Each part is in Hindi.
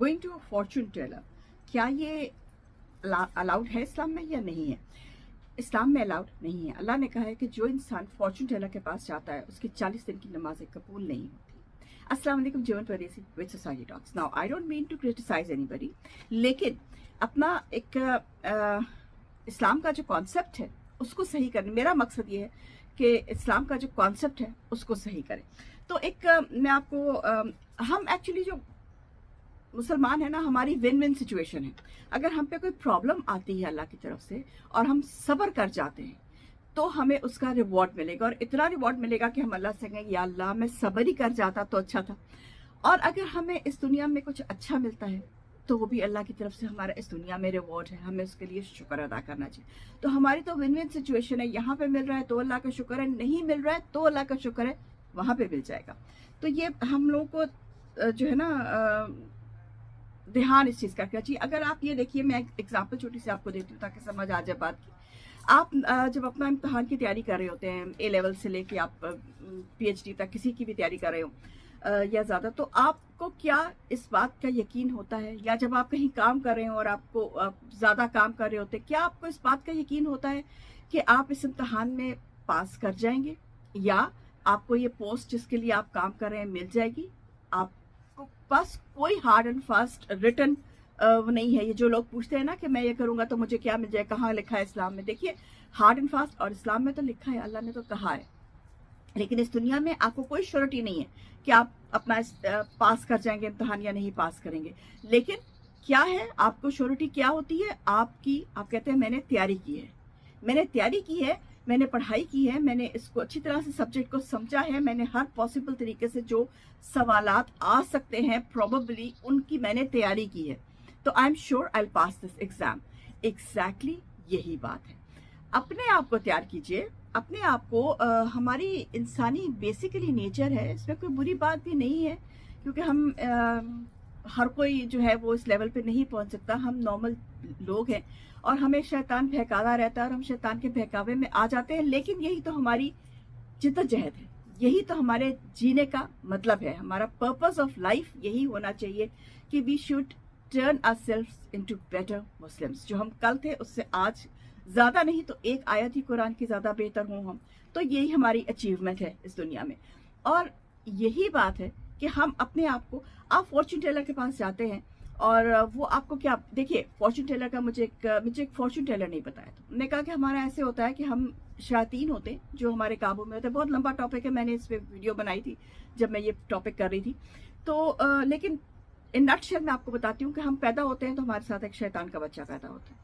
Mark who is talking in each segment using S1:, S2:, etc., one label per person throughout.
S1: Going to a fortune teller, क्या ये अलाउड है इस्लाम में या नहीं है? इस्लाम में अलाउड नहीं है। अल्लाह ने कहा है कि जो इंसान फॉर्चून टेलर के पास जाता है उसकी 40 दिन की नमाजें कबूल नहीं होती। अस्सलाम वालेकुम, Jeevan Pardesi with society talks. Now I don't mean to criticise anybody, लेकिन अपना एक इस्लाम का जो कॉन्सेप्ट है उसको सही करने, मेरा मकसद ये है कि इस्लाम का जो कॉन्सेप्ट है उसको सही करें। तो एक मैं आपको हम एक्चुअली जो मुसलमान है ना, हमारी विन विन सिचुएशन है। अगर हम पे कोई प्रॉब्लम आती है अल्लाह की तरफ से और हम सब्र कर जाते हैं तो हमें उसका रिवॉर्ड मिलेगा, और इतना रिवॉर्ड मिलेगा कि हम अल्लाह से कहेंगे या अल्लाह मैं सब्र ही कर जाता तो अच्छा था। और अगर हमें इस दुनिया में कुछ अच्छा मिलता है तो वो भी अल्लाह की तरफ से हमारा इस दुनिया में रिवॉर्ड है, हमें उसके लिए शुक्र अदा करना चाहिए। तो हमारी तो विन विन सिचुएशन है, यहाँ पे मिल रहा है तो अल्लाह का शुक्र है, नहीं मिल रहा है तो अल्लाह का शुक्र है, वहां पे मिल जाएगा। तो ये हम लोगों को जो है ना ध्यान इस चीज का रखना चाहिए। अगर आप ये देखिए, मैं एक एग्जाम्पल छोटी सी आपको देती हूँ ताकि समझ आ जाए बात की। आप जब अपना इम्तहान की तैयारी कर रहे होते हैं, ए लेवल से लेके आप PhD तक किसी की भी तैयारी कर रहे हो या ज़्यादा, तो आपको क्या इस बात का यकीन होता है, या जब आप कहीं काम कर रहे हो और आपको ज़्यादा काम कर रहे होते हैं, क्या आपको इस बात का यकीन होता है कि आप इस इम्तहान में पास कर जाएंगे, या आपको ये पोस्ट जिसके लिए आप काम कर रहे हैं मिल जाएगी? आपको पास कोई हार्ड एंड फास्ट रिटन नहीं है। ये जो लोग पूछते हैं ना कि मैं ये करूंगा तो मुझे क्या मिल जाए, कहाँ लिखा है इस्लाम में? देखिए, हार्ड एंड फास्ट और इस्लाम में तो लिखा है, अल्लाह ने तो कहा है, लेकिन इस दुनिया में आपको कोई श्योरिटी नहीं है कि आप अपना पास कर जाएंगे इम्तहान या नहीं पास करेंगे। लेकिन क्या है, आपको श्योरिटी क्या होती है आपकी? आप कहते हैं मैंने तैयारी की है, मैंने तैयारी की है, मैंने पढ़ाई की है, मैंने इसको अच्छी तरह से सब्जेक्ट को समझा है, मैंने हर पॉसिबल तरीके से जो सवालात आ सकते हैं प्रोबेबली उनकी मैंने तैयारी की है, तो I am sure I will pass this exam. Exactly यही बात है। अपने आप को तैयार कीजिए, अपने आप को हमारी इंसानी बेसिकली नेचर है, इसमें कोई बुरी बात भी नहीं है, क्योंकि हम हर कोई जो है वो इस लेवल पे नहीं पहुंच सकता। हम नॉर्मल लोग हैं और हमें शैतान बहकाता रहता है और हम शैतान के बहकावे में आ जाते हैं, लेकिन यही तो हमारी जिद्दोजहद है, यही तो हमारे जीने का मतलब है, हमारा पर्पस ऑफ लाइफ यही होना चाहिए कि we should turn ourselves into better Muslims. जो हम कल थे उससे आज ज्यादा नहीं तो एक आयत ही कुरान की ज्यादा बेहतर हों हम, तो यही हमारी अचीवमेंट है इस दुनिया में। और यही बात है कि हम अपने आप को, आप फॉर्चून टेलर के पास जाते हैं और वो आपको क्या, देखिए फॉर्चून टेलर का मुझे एक फॉर्चून टेलर नहीं बताया था। मैंने कहा कि हमारा ऐसे होता है कि हम शयातीन होते हैं जो हमारे काबू में होते हैं। बहुत लंबा टॉपिक है, मैंने इस पे वीडियो बनाई थी जब मैं ये टॉपिक कर रही थी। तो लेकिन इन नटशेल मैं आपको बताती हूँ कि हम पैदा होते हैं तो हमारे साथ एक शैतान का बच्चा पैदा होता है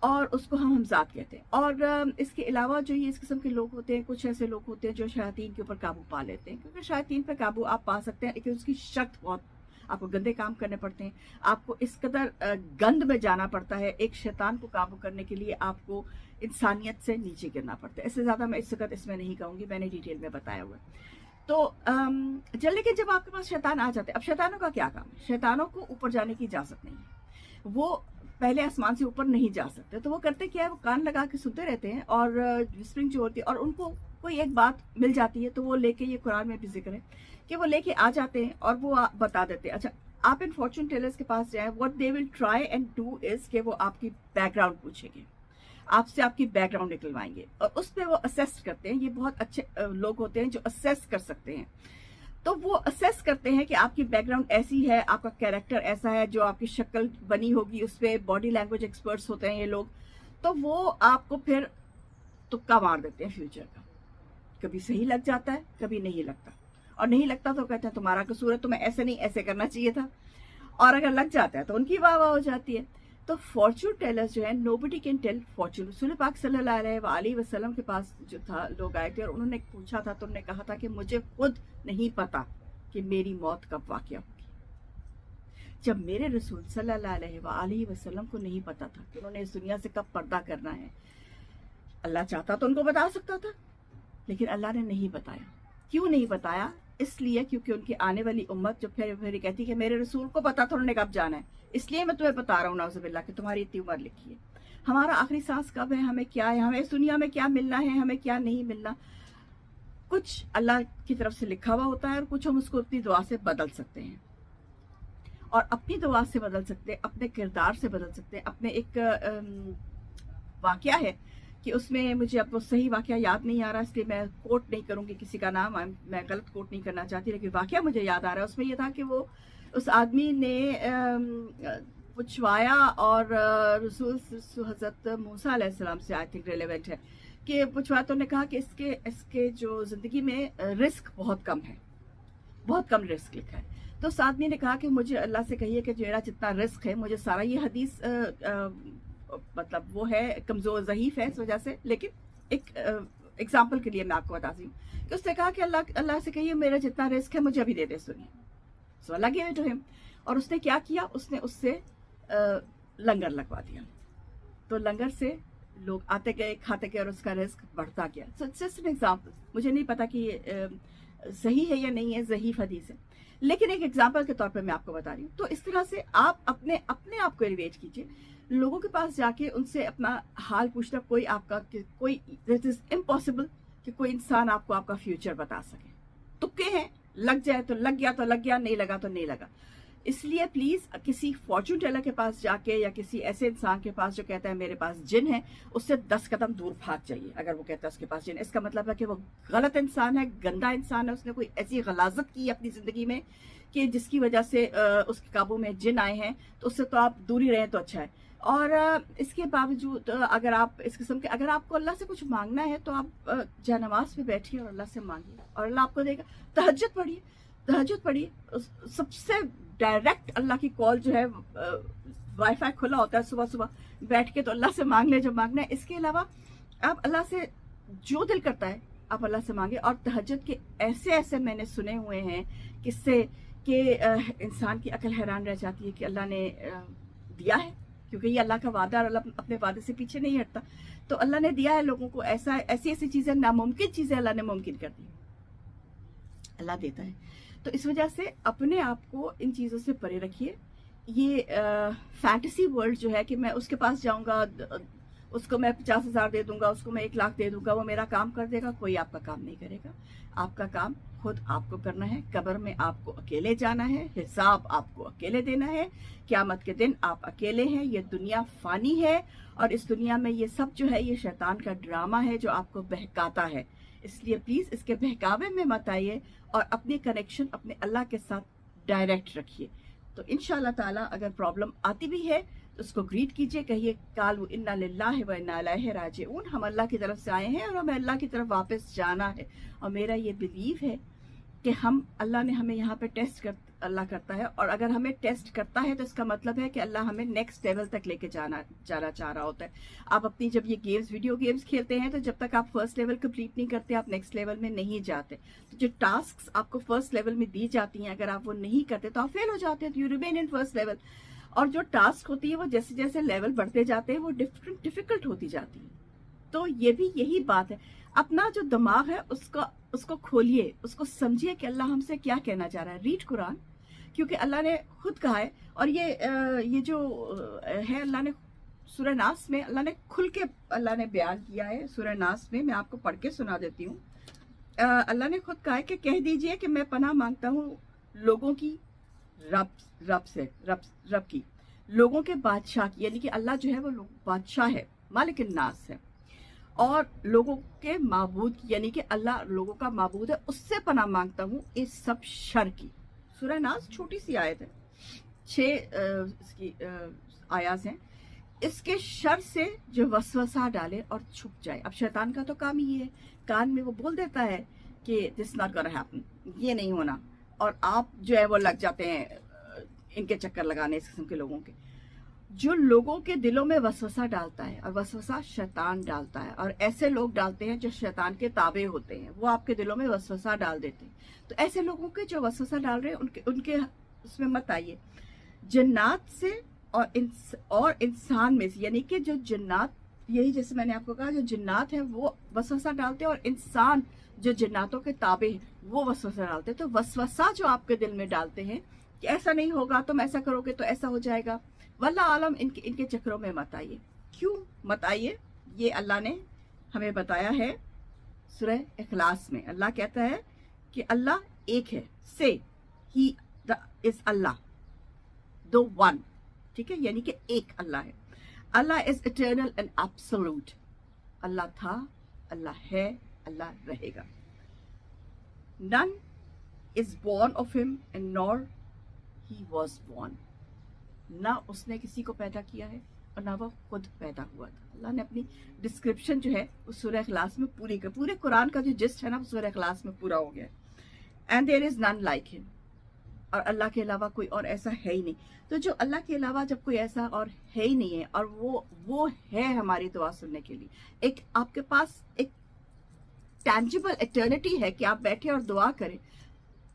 S1: और उसको हम हमजाद कहते हैं। और इसके अलावा जो ये इस किस्म के लोग होते हैं, कुछ ऐसे लोग होते हैं जो शयातीन के ऊपर काबू पा लेते हैं, क्योंकि शयातीन पर काबू आप पा सकते हैं लेकिन उसकी शक्ति बहुत, आपको गंदे काम करने पड़ते हैं, आपको इस कदर गंद में जाना पड़ता है। एक शैतान को काबू करने के लिए आपको इंसानियत से नीचे गिरना पड़ता है। इससे ज़्यादा मैं इस वक्त इसमें नहीं कहूँगी, मैंने डिटेल में बताया हुआ है। तो चल, लेकिन जब आपके पास शैतान आ जाते हैं, अब शैतानों का क्या काम है? शैतानों को ऊपर जाने की इजाज़त नहीं है, वो पहले आसमान से ऊपर नहीं जा सकते। तो वो करते क्या है, वो कान लगा के सुनते रहते हैं और विस्परिंग जो होती है, और उनको कोई एक बात मिल जाती है तो वो लेके, ये कुरान में भी जिक्र है कि वो लेके आ जाते हैं और वो बता देते हैं। अच्छा, आप इन फॉर्चून टेलर्स के पास जाए, what they will try and do is कि वो आपकी बैकग्राउंड पूछेंगे, आपसे आपकी बैकग्राउंड निकलवाएंगे और उस पर वो असेस करते हैं। ये बहुत अच्छे लोग होते हैं जो असेस कर सकते हैं। तो वो असेस करते हैं कि आपकी बैकग्राउंड ऐसी है, आपका कैरेक्टर ऐसा है, जो आपकी शक्ल बनी होगी उस पर बॉडी लैंग्वेज एक्सपर्ट्स होते हैं ये लोग। तो वो आपको फिर तुक्का मार देते हैं फ्यूचर का, कभी सही लग जाता है कभी नहीं लगता, और नहीं लगता तो कहते हैं तुम्हारा कसूर है, तुम्हें ऐसे नहीं ऐसे करना चाहिए था, और अगर लग जाता है तो उनकी वाह वाह हो जाती है। तो फॉर्चून टेलर्स जो है, नोबडी कैन टेल फॉर्चून। रसूल पाक सल्लल्लाहु अलैहि वसल्लम के पास जो था, लोग आए थे और उन्होंने पूछा था, तो उन्होंने कहा था कि मुझे खुद नहीं पता कि मेरी मौत कब वाक़या होगी। जब मेरे रसूल सल्लल्लाहु अलैहि वसल्लम को नहीं पता था कि उन्होंने इस दुनिया से कब पर्दा करना है, अल्लाह चाहता तो उनको बता सकता था, लेकिन अल्लाह ने नहीं बताया। क्यों नहीं बताया? इसलिए क्योंकि उनकी आने वाली उम्मत जो फिर कहती कि मेरे रसूल को पता था उन्होंने कब जाना है, इसलिए मैं तुम्हें बता रहा हूँ नाउज़ुबिल्लाह कि तुम्हारी इतनी उम्र लिखी है, हमारा आखिरी सांस कब है, हमें क्या है, हमें इस दुनिया में क्या मिलना है, हमें क्या नहीं मिलना, कुछ अल्लाह की तरफ से लिखा हुआ होता है और कुछ हम उसको अपनी दुआ से बदल सकते हैं। और अपनी दुआ से बदल सकते हैं, अपने किरदार से बदल सकते हैं। अपने एक वाकया है कि उसमें मुझे अब वो सही वाकया याद नहीं आ रहा, इसलिए मैं कोट नहीं करूंगी किसी का नाम, मैं गलत कोट नहीं करना चाहती, लेकिन वाकया मुझे याद आ रहा है। उसमें ये था कि वो उस आदमी ने पूछवाया, और रसूल हज़रत मूसा अलैहिस्सलाम से आई थिंक रिलेवेंट है कि पूछवाया, तो उन्होंने कहा कि इसके जो ज़िंदगी में रिस्क बहुत कम है, बहुत कम रिस्क लिखा है। तो उस आदमी ने कहा कि मुझे अल्लाह से कहिए कि मेरा जितना रिस्क है, मुझे सारा, ये हदीस मतलब वो है कमज़ोर ज़ईफ़ है इस वजह से, लेकिन एक एग्जाम्पल के लिए मैं आपको बताती हूँ कि उसने कहा कि अल्लाह से कहिए मेरा जितना रिस्क है मुझे अभी दे दे, सुनिए। सो अल्लाह गिव इट टू हिम, और उसने क्या किया, उसने उससे लंगर लगवा दिया। तो लंगर से लोग आते गए, खाते गए, और उसका रिस्क बढ़ता गया। So it's just an example. मुझे नहीं पता कि सही है या नहीं है, ज़ईफ़ हदीस है, लेकिन एक एग्जाम्पल के तौर पे मैं आपको बता रही हूँ। तो इस तरह से आप अपने आप को एलिवेट कीजिए, लोगों के पास जाके उनसे अपना हाल पूछना, कोई आपका कोई, इट इज इम्पॉसिबल कि कोई इंसान आपको आपका फ्यूचर बता सके। तुक्के हैं, लग जाए तो लग गया तो लग गया, नहीं लगा तो नहीं लगा। इसलिए प्लीज किसी फॉर्चून टेलर के पास जाके या किसी ऐसे इंसान के पास जो कहता है मेरे पास जिन है, उससे 10 कदम दूर भाग जाइए। अगर वो कहता है उसके पास जिन, इसका मतलब है कि वो गलत इंसान है, गंदा इंसान है, उसने कोई ऐसी गलाजत की अपनी जिंदगी में कि जिसकी वजह से उसके काबू में जिन आए हैं। तो उससे तो आप दूरी रहें तो अच्छा है। और इसके बावजूद अगर आप इस किस्म के, अगर आपको अल्लाह से कुछ मांगना है तो आप नमाज पे बैठिए और अल्लाह से मांगिए, और अल्लाह आपको देगा। तहज्जुद पढ़िए, तहज्जुद पढ़िए, सबसे डायरेक्ट अल्लाह की कॉल जो है, वाईफाई खुला होता है सुबह सुबह, बैठ के तो अल्लाह से मांग ले जो मांगना है। इसके अलावा आप अल्लाह से जो दिल करता है आप अल्लाह से मांगे। और तहज्जुद के ऐसे ऐसे मैंने सुने हुए हैं किससे कि इंसान की अकल हैरान रह जाती है कि अल्लाह ने दिया है, क्योंकि ये अल्लाह का वादा, और अल्लाह अपने वादे से पीछे नहीं हटता। तो अल्लाह ने दिया है लोगों को, ऐसी ऐसी चीजें, नामुमकिन चीजें अल्लाह ने मुमकिन कर दी, अल्लाह देता है। तो इस वजह से अपने आप को इन चीज़ों से परे रखिए। ये फैंटेसी वर्ल्ड जो है कि मैं उसके पास जाऊंगा, उसको मैं 50,000 दे दूंगा, उसको मैं 1 लाख दे दूंगा, वो मेरा काम कर देगा, कोई आपका काम नहीं करेगा। आपका काम खुद आपको करना है। कब्र में आपको अकेले जाना है, हिसाब आपको अकेले देना है, क़यामत के दिन आप अकेले हैं। ये दुनिया फानी है, और इस दुनिया में ये सब जो है ये शैतान का ड्रामा है जो आपको बहकाता है। इसलिए प्लीज इसके बहकावे में मत आइए, और अपनी कनेक्शन अपने अल्लाह के साथ डायरेक्ट रखिए। तो इंशाअल्लाह ताला अगर प्रॉब्लम आती भी है तो उसको ग्रीट कीजिए, कहिए कालू इन्ना लिल्लाहि व इन्ना इलैहि राजिऊन, हम अल्लाह की तरफ से आए हैं और हमें अल्लाह की तरफ वापस जाना है। और मेरा ये बिलीव है कि अल्लाह ने हमें यहाँ पे अल्लाह करता है, और अगर हमें टेस्ट करता है तो इसका मतलब है कि अल्लाह हमें नेक्स्ट लेवल तक लेके जाना चाह रहा होता है। आप अपनी जब ये गेम्स, वीडियो गेम्स खेलते हैं, तो जब तक आप फर्स्ट लेवल कंप्लीट नहीं करते आप नेक्स्ट लेवल में नहीं जाते। तो जो टास्क्स आपको फर्स्ट लेवल में दी जाती हैं, अगर आप वो नहीं करते तो आप फेल हो जाते हैं, तो you remain in first level. और जो टास्क होती है वो जैसे जैसे लेवल बढ़ते जाते हैं वो डिफिकल्ट होती जाती है। तो ये भी यही बात है, अपना जो दिमाग है उसको खोलिए, उसको समझिए कि अल्लाह हमसे क्या कहना चाह रहा है। रीड कुरान, क्योंकि अल्लाह ने खुद कहा है, और ये जो है अल्लाह ने सूरह नास में अल्लाह ने खुल के अल्लाह ने बयान किया है। सूरह नास में मैं आपको पढ़ के सुना देती हूँ। अल्लाह ने खुद कहा है कि कह दीजिए कि मैं पनाह मांगता हूँ लोगों की रब की, लोगों के बादशाह की, यानी कि अल्लाह जो है वो बादशाह है, मालिक नास है, और लोगों के माबूद की, यानी कि अल्लाह लोगों का माबूद है, उससे पनाह मांगता हूँ इस सब शर की। सूरह नास छोटी सी आयत है, 6 इसकी आयात हैं। इसके शर से जो वसवसा डाले और छुप जाए। अब शैतान का तो काम ही है, कान में वो बोल देता है कि दिस नॉट गोना हैपन, ये नहीं होना, और आप जो है वो लग जाते हैं इनके चक्कर लगाने, इस किस्म के लोगों के। जो लोगों के दिलों में वसवसा डालता है, और वसवसा शैतान डालता है, और ऐसे लोग डालते हैं जो शैतान के ताबे होते हैं, वो आपके दिलों में वसवसा डाल देते हैं। तो ऐसे लोगों के जो वसवसा डाल रहे हैं उनके उसमें मत आइए। जन्नात से और इंसान में से, यानी कि जो जन्नात, यही जैसे मैंने आपको कहा, जो जन्नात है वो वसवसा डालते हैं, और इंसान जो जन्नातों के ताबे हैं वो वसवसा डालते हैं। तो वसवसा जो आपके दिल में डालते हैं कि ऐसा नहीं होगा, तुम ऐसा करोगे तो ऐसा हो जाएगा, वल्लाह आलम, इनके चक्करों में मत आइए। क्यों मत आइए? ये अल्लाह ने हमें बताया है सूरह इखलास में। अल्लाह कहता है कि अल्लाह एक है, से ही इज अल्लाह, दो वन, ठीक है, यानी कि एक अल्लाह है। Allah is eternal and absolute. अल्लाह था, अल्लाह है, अल्लाह रहेगा। None is born of him and nor he was born. ना उसने किसी को पैदा किया है और ना वो खुद पैदा हुआ था। अल्लाह ने अपनी डिस्क्रिप्शन जो है वो सूरह इखलास में पूरी कर, पूरे कुरान का जो जिस्ट है ना वो सूरह इखलास में पूरा हो गया है। And there is none like him, और अल्लाह के अलावा कोई और ऐसा है ही नहीं। तो जो अल्लाह के अलावा जब कोई ऐसा और है ही नहीं है, और वो है हमारी दुआ सुनने के लिए, एक आपके पास एक टैंजिबल इटर्निटी है कि आप बैठे और दुआ करें।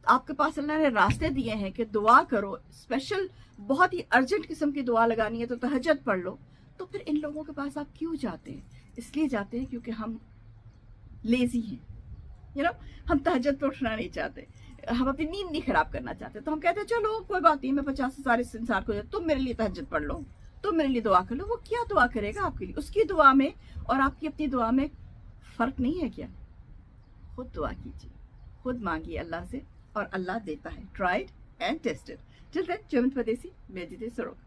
S1: आपके पास अल्लाह ने रास्ते दिए हैं कि दुआ करो, स्पेशल बहुत ही अर्जेंट किस्म की दुआ लगानी है तो तहज्जुद पढ़ लो। तो फिर इन लोगों के पास आप क्यों जाते हैं? इसलिए जाते हैं क्योंकि हम लेजी हैं, हम तहज्जुद पे उठना नहीं चाहते, हम अपनी नींद नहीं खराब करना चाहते। तो हम कहते हैं चलो कोई बात नहीं, मैं 50,000 इस इंसान को, तुम मेरे लिए तहज्जुद पढ़ लो, तुम मेरे लिए दुआ कर लो। वो क्या दुआ करेगा आपके लिए? उसकी दुआ में और आपकी अपनी दुआ में फर्क नहीं है क्या? खुद दुआ कीजिए, खुद मांगिए अल्लाह से, और अल्लाह देता है। Tried and tested. Till then, German Pardesi, मैं जीते सरोग।